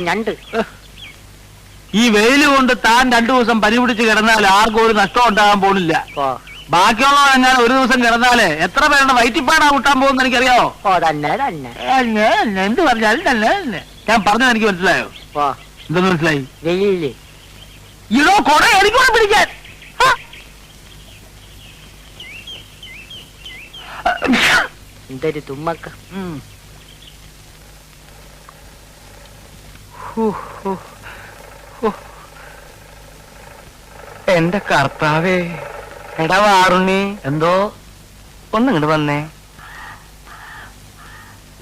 ഞണ്ട് ഈ വെയില് കൊണ്ട് താൻ 2 ദിവസം പനി പിടിച്ച് കിടന്നാൽ ആർക്കും ഒരു നഷ്ടം ഉണ്ടാകാൻ പോണില്ല. ബാക്കിയുള്ളവർ ഞാൻ ഒരു ദിവസം കിടന്നാല് എത്ര പേരുടെ വയറ്റിപ്പാടാ കൂട്ടാൻ പോകുന്ന എനിക്കറിയാവോ? എന്ത് പറഞ്ഞാലും തന്നെ ഞാൻ പറഞ്ഞത് എനിക്ക് മനസ്സിലായോ? എന്തെന്ന് മനസ്സിലായി? വെയില് ഇടോ കൊട എനിക്കൂടെ പിടിക്കാൻ. എന്തൊരു തുമ്മക്ക. എന്റെ കർത്താവേ. എടാ വാറുണ്ണി, എന്തോ ഒന്നിങ്ങോട്ട് വന്നേ.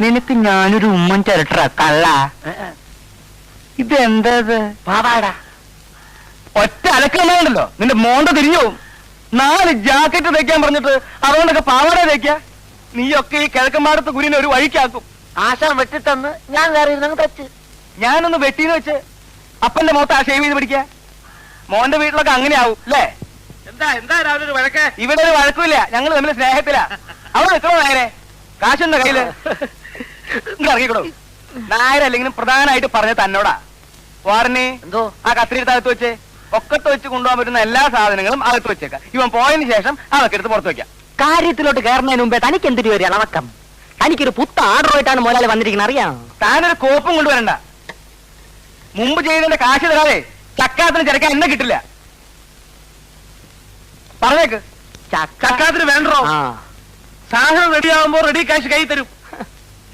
നിനക്ക് ഞാനൊരു ഉമ്മൻ ചിരട്ട കള്ള. ഇതെന്താ പാവാടാ? ഒറ്റ അലക്കണ്ടല്ലോ, നിന്റെ മോണ്ട തിരിഞ്ഞു പോവും. 4 ജാക്കറ്റ് തയ്ക്കാൻ പറഞ്ഞിട്ട് അതുകൊണ്ടൊക്കെ പാവാട തയ്ക്ക. നീയൊക്കെ ഈ കിഴക്കമ്പാടത്ത് കുരിനെ ഒരു വഴിക്കാക്കും. ആശാൻ വെട്ടിത്തന്ന് ഞാൻ കയറി തച്ച് ഞാനൊന്ന് വെട്ടിന്ന് വെച്ച് അപ്പന്റെ മുഖത്ത് ആ ഷേവ് ചെയ്ത് പിടിക്ക. മോന്റെ വീട്ടിലൊക്കെ അങ്ങനെ ആവും അല്ലേ? എന്താ രാവിലെ ഒരു വഴക്ക്? ഇവിടെ ഒരു വഴക്കുമില്ല, ഞങ്ങൾ തമ്മിൽ സ്നേഹത്തിലാ. അവിടെ നിൽക്കണോ നായരെ? കാശുണ്ടോ കയ്യില്? ഇറങ്ങിക്കോളൂ. നായരല്ലെങ്കിലും പ്രധാനമായിട്ട് പറഞ്ഞ തന്നോടാ. വാറിന് എന്തോ ആ കത്തിരിയുടെ അകത്ത് വെച്ച് ഒക്കത്ത് വെച്ച് കൊണ്ടുപോകാൻ പറ്റുന്ന എല്ലാ സാധനങ്ങളും അകത്ത് വെച്ചേക്കാം. ഇവൻ പോയതിനു ശേഷം അതൊക്കെ എടുത്ത് പുറത്ത് വെക്കാം. കാര്യത്തിലോട്ട് കയറുന്നതിന് മുമ്പേ തനിക്ക് എന്തൊരു ഒരു ഇളവക്കം? തനിക്കൊരു പുത്ത ആർഡറുമായിട്ടാണ് മുതലാളി വന്നിരിക്കുന്നത്, അറിയാം. താനൊരു കോപ്പും കൊണ്ടുവരണ്ട. മുമ്പ് ചെയ്തതിന്റെ കാശ് തരാതെ ചക്കാത്തിന് ചിരക്കാൻ എന്നെ കിട്ടില്ല. പറഞ്ഞേക്ക്. ചക്കാത്തിന് വേണ്ടോ? സാധനം റെഡിയാവുമ്പോ റെഡി കാശ് കൈ തരും.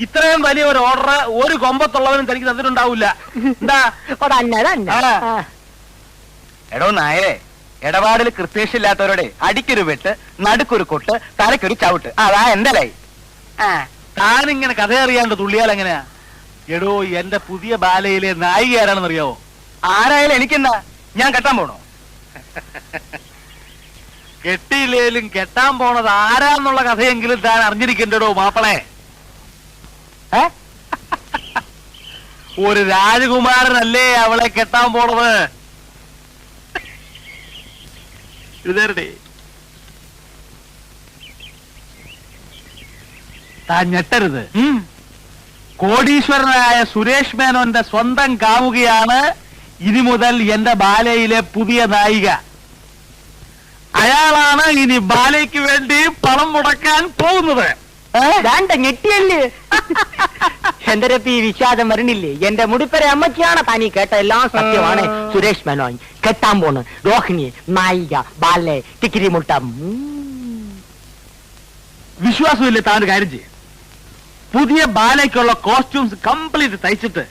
ഇത്രയും വലിയ ഒരു ഓർഡർ ഒരു കൊമ്പത്തുള്ളവനും തനിക്ക് തന്നിട്ടുണ്ടാവില്ല. എന്താ എടോ നായരെ, ഇടപാടിൽ കൃത്യശില്ലാത്തവരോടെ അടിക്കൊരു വെട്ട്, നടുക്കൊരു കൊട്ട്, തലക്കൊരു ചവിട്ട്. അതാ എന്റെ ലൈ. താനിങ്ങനെ കഥ അറിയാണ്ട് തുള്ളിയാൽ എങ്ങനെയാ? എടോ, എന്റെ പുതിയ ബാലയിലെ നായിക ആരാണെന്ന് അറിയാവോ? ആരായാലും എനിക്കെന്താ? ഞാൻ കെട്ടാൻ പോണോ? കെട്ടിയില്ലേലും കെട്ടാൻ പോണത് ആരാന്നുള്ള കഥയെങ്കിലും താൻ അറിഞ്ഞിരിക്കണ്ടോ മാപ്പിളെ. ഒരു രാജകുമാരനല്ലേ അവളെ കെട്ടാൻ പോണത്. ഇതേ താൻ ഞെട്ടരുത്. കോടീശ്വരനായ സുരേഷ് മേനോന്റെ സ്വന്തം കാമുകയാണ് ഇനി മുതൽ എന്റെ ബാലയിലെ പുതിയ നായിക. അയാളാണ് ഇനി ബാലയ്ക്ക് വേണ്ടി പണം മുടക്കാൻ പോകുന്നത്. ഞെട്ടിയല്ലേ? എന്റെ ഈ വിശ്വാസം വരണില്ലേ? എന്റെ മുടിപ്പര അമ്മച്ചിയാണ് താനീ കേട്ട എല്ലാം സത്യമാണ്. സുരേഷ് മേനോൻ കെട്ടാൻ പോണ് രോഹിണി നായിക ബാലെ ടിക്കിരി മുട്ടം. വിശ്വാസമില്ലേ? താൻ കാര്യം ചെയ്യും. പുതിയ ബാലയ്ക്കുള്ള കോസ്റ്റ്യൂംസ് കംപ്ലീറ്റ് തയ്ച്ചിട്ട്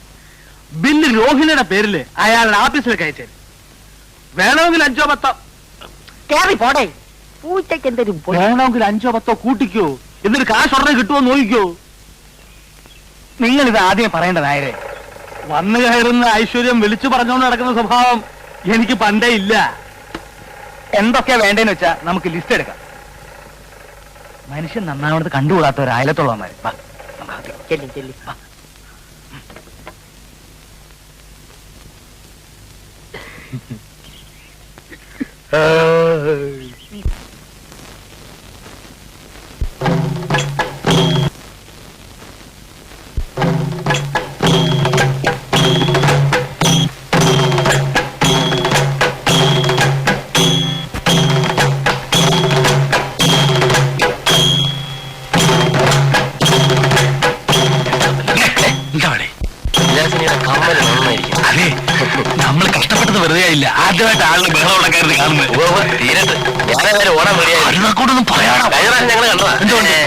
ബില്ല് രോഹിണിയുടെ പേരില് അയാളുടെ ഓഫീസിലേക്ക് അയച്ചു. വേണമെങ്കിൽ 5-10 കേറി പോടേ. പൂച്ചയ്ക്ക് എന്തൊരു വേണമെങ്കിൽ 5-10 കൂട്ടിക്കോ, എന്നിട്ട് കാശ് ഉടനെ കിട്ടുമോ നോക്കിക്കോ. നിങ്ങൾ ഇത് ആദ്യം പറയേണ്ടതായേ. വന്നു കയറുന്ന ഐശ്വര്യം വിളിച്ചു പറഞ്ഞുകൊണ്ട് നടക്കുന്ന സ്വഭാവം എനിക്ക് പണ്ടേ ഇല്ല. എന്തൊക്കെയാ വേണ്ടേന്ന് വെച്ചാ നമുക്ക് ലിസ്റ്റ് എടുക്കാം. മനുഷ്യൻ നന്നാവണത് കണ്ടുകൂടാത്തവർ അയലത്തുള്ളവന്മാര്. ചെല്ലി ചെല്ലി. അതെ, നമ്മൾ കഷ്ടപ്പെട്ടത് വെറുതെ ആയില്ല. ആദ്യമായിട്ട് ആളുകൾ ബഹളം ഉണ്ടാക്കായിരുന്നു കാണുന്നത്. അരുണാക്കൂടൊന്നും പറയാണോ? ഞങ്ങൾ കണ്ടതാ. എന്തുകൊണ്ട്?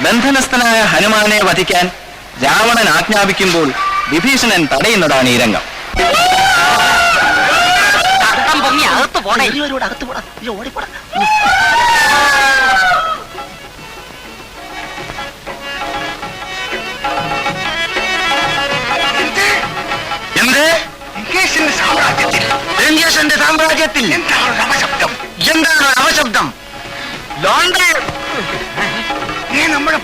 ബന്ധനസ്ഥനായ ഹനുമാനെ വധിക്കാൻ രാവണൻ ആജ്ഞാപിക്കുമ്പോൾ വിഭീഷണൻ തടയുന്നതാണ് ഈ രംഗം. അകത്ത് പോണേ. ലങ്കേശന്റെ സാമ്രാജ്യത്തിൽ എന്താണ് അവശബ്ദം? നമ്മുടെ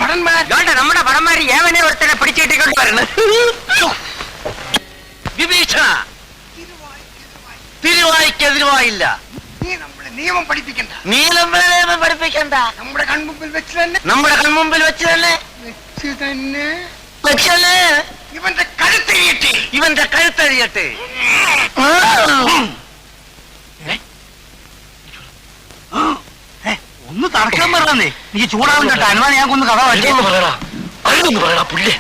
ഭടന്മാർ ഏവനെ ഒരുത്തനെ പിടിച്ചിട്ടിക്കൊണ്ട് വിഭീഷണ തിരുവായിക്കെതിരുവായില്ല. നീ നമ്മളെ നിയമം പഠിപ്പിക്കണ്ട. നീ നമ്മളെ നിയമം പഠിപ്പിക്കണ്ട. നമ്മുടെ കൺമുമ്പിൽ വെച്ച് തന്നെ നമ്മുടെ കൺമുമ്പിൽ വെച്ച് തന്നെ ഇവന്റെ കഴുത്തഴിയട്ടെ. ഇവന്റെ കഴുത്തഴിയട്ടെ. ഒന്ന് തടസ്സം പറഞ്ഞേ. നീ ചൂടാവുന്ന അനുമാനം ഞാൻ കൊന്ന് കഥ പറയടാ, അതൊന്ന് പറയടാ പുല്ലേ.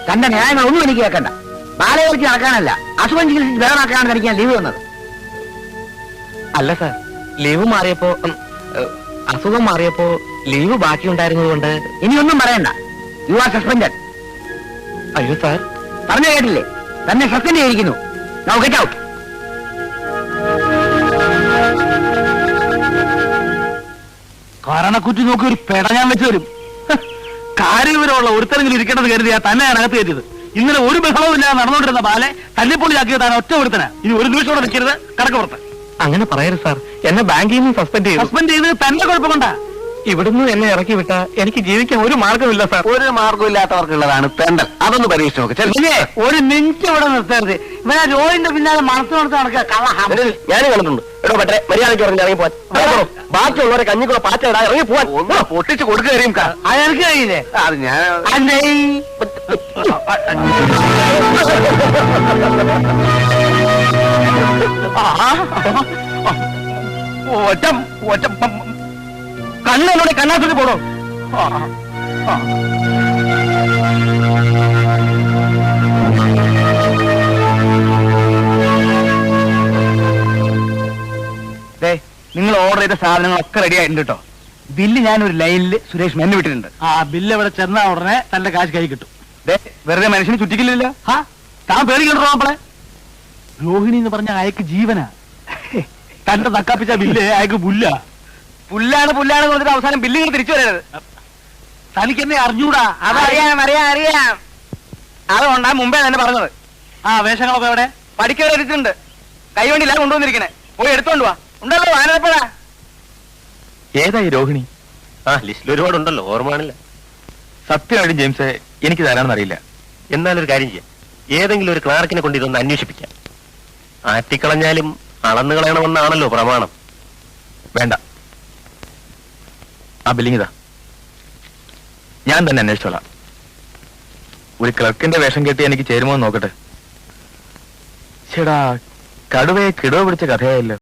തന്റെ ന്യായങ്ങളൊന്നും എനിക്ക് കേൾക്കണ്ട. ബാലയെ നടക്കാനല്ല, അസുഖം ചികിത്സിച്ച് ബലമാക്കാനാണ് തനിക്ക് ലീവ് വന്നത്. അല്ല സാർ, ലീവ് മാറിയപ്പോ അസുഖം മാറിയപ്പോ ലീവ് ബാക്കി ഉണ്ടായിരുന്നത് കൊണ്ട് ഇനിയൊന്നും പറയണ്ട. You are suspended. അയ്യോ സാർ, പറഞ്ഞു കേട്ടില്ലേ? തന്നെ സസ്പെൻഡ് ചെയ്തിരിക്കുന്നു. Now get out. കാരണക്കുറ്റി നോക്കി ഒരു പെട ഞാൻ വെച്ച് തരും. കാര്യവിവരമുള്ള ഒരുത്തരെങ്കിലും ഇരിക്കണമെന്ന് കരുതിയാ തന്നെ ഞാൻ അകത്ത് കയറ്റിയത്. ഇന്നലെ ഒരു ബഹളവും ഇല്ലാതെ നടന്നുകൊണ്ടിരുന്ന ബാലെ തല്ലിപ്പൊളിയാക്കിയത് താൻ ഒറ്റ ഒരുത്തന. ഇനി ഒരു നിമിഷം കൂടെ നിൽക്കരുത്, കടക്ക് പുറത്ത്. അങ്ങനെ പറയരുത് സാർ, എന്നെ ബാങ്കിൽ നിന്ന് സസ്പെൻഡ് ചെയ്തു. സസ്പെൻഡ് ചെയ്ത് തന്റെ കുഴപ്പം കൊണ്ടാ. ഇവിടുന്ന് എന്നെ ഇറക്കി വിട്ടാ എനിക്ക് ജീവിക്കാൻ ഒരു മാർഗമില്ല സാർ. ഒരു മാർഗമില്ലാത്തവർക്കുള്ളതാണ് തെണ്ടൽ. അതൊന്ന് പരീക്ഷിച്ച് നോക്ക്. ഒരു മിനിറ്റ് ഇവിടെ നിർത്തരുത്. ഇവനെ രോഹിന്റെ പിന്നാലെ മനസ്സ് നടത്തി നടക്കുക കള്ള. ഞാൻ കണ്ടിട്ടുണ്ട്. എടോ പറ്റേ മര്യാദയ്ക്ക് പറഞ്ഞ് ഇറങ്ങി പോവാൻ. ബാക്കിയുള്ളവരെ കഞ്ഞിക്കുള്ള പാറ്റ ഇടാ, ഇറങ്ങി പോവാൻ. ഒന്ന് പൊട്ടിച്ച് കൊടുക്കുകയും അതെനിക്ക് കഴിയില്ലേ? അത് ഞാൻ ഒറ്റ ഒറ്റ കണ്ണോടെ കണ്ണാത്തുക്ക് പോടോ. നിങ്ങൾ ഓർഡർ ചെയ്ത സാധനങ്ങളൊക്കെ റെഡി ആയിട്ടുണ്ട് കേട്ടോ. ബില്ല് ഞാൻ ഒരു ലൈനിൽ സുരേഷ് മെന്ന് വിട്ടിട്ടുണ്ട്. ആ ബില്ല് ഇവിടെ ചെന്നാ ഉടനെ തന്റെ കാശ് കൈ കിട്ടും. വെറുതെ മനുഷ്യന് ചുറ്റിക്കില്ല. ഹാ, താൻ പേടിക്കണ്ടോ നമ്മളെ? രോഹിണി എന്ന് പറഞ്ഞ അയക്ക് ജീവനാ. തന്റെ തക്കാപ്പിച്ച ബില്ല് അയക്ക് പുല്ല. പുല്ലാണ് കൊടുത്തിട്ട് അവസാനം ബില്ലുകൾ തിരിച്ചു വരരുത്. തനിക്ക് എന്നെ അറിഞ്ഞൂടാ. അറിയാം അതുകൊണ്ടാ മുമ്പേ തന്നെ പറഞ്ഞത്. ആ വേഷങ്ങളൊക്കെ എവിടെ? പഠിക്കവരെ എടുത്തിട്ടുണ്ട്. കൈവണ്ടിയിലാണ് കൊണ്ടുവന്നിരിക്കണേ. പോയി എടുത്തോണ്ട് വാ. ഉണ്ടല്ലോ ആനപ്പഴാ. ഏതായി രോഹിണി? ആ ലിസ്റ്റിൽ ഒരുപാടുണ്ടല്ലോ, ഓർമ്മയാണില്ല. സത്യമായിട്ടും ജെയിംസ് എനിക്ക് തരാണെന്ന് അറിയില്ല. എന്നാലൊരു കാര്യം ചെയ്യാം, ഏതെങ്കിലും ഒരു ക്ലാർക്കിനെ കൊണ്ട് ഇതൊന്ന് അന്വേഷിപ്പിക്കാം. ആറ്റിക്കളഞ്ഞാലും അളന്നു കളയണമെന്നാണല്ലോ പ്രമാണം. വേണ്ട, ആ ബില്ലിംഗ് ഇതാ, ഞാൻ തന്നെ അന്വേഷിച്ചോളാം. ഒരു ക്ലർക്കിന്റെ വേഷം കെട്ടി എനിക്ക് ചേരുമോ എന്ന് നോക്കട്ടെ. ചേടാ, കടുവയെ കിടവ് പിടിച്ച കഥയായല്ലോ.